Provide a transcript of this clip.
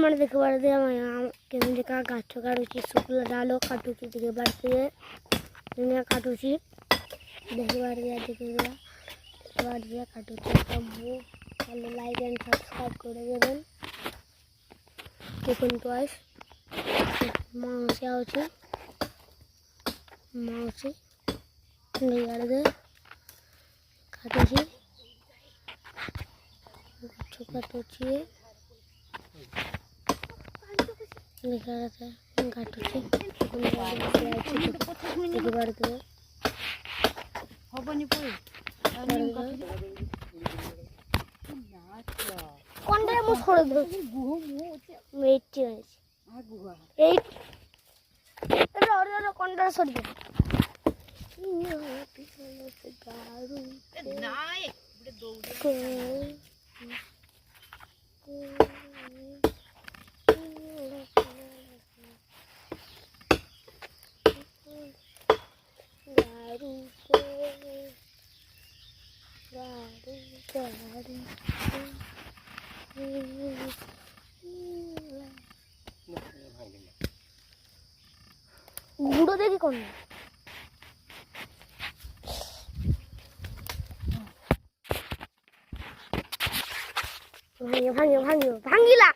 मैंने देख बार दिया मैं केमिन का गाछो काटुची सुकला डालो काटुची देख बार दिए दुनिया काटुची देख बार दिया काटुची सब हेलो लाइक एंड सब्सक्राइब করে দেবেন দেখুন তো আজ মাউসি আছে মাউসি नहीं कर दे काटुची गाछो काटुची लिखा रहता है काटुची एक बार दो হবনি পড়ে কোনটা মু ছড়ে দেব গুহ মু মেইটি আছে আ গুহ এই রে কোনটা ছড়ে দেব নাই বড় দৌড়ে গুঁড়ো দেখি কোন ভাঙিও ভাঙিও ভাঙিও ভাঙিলা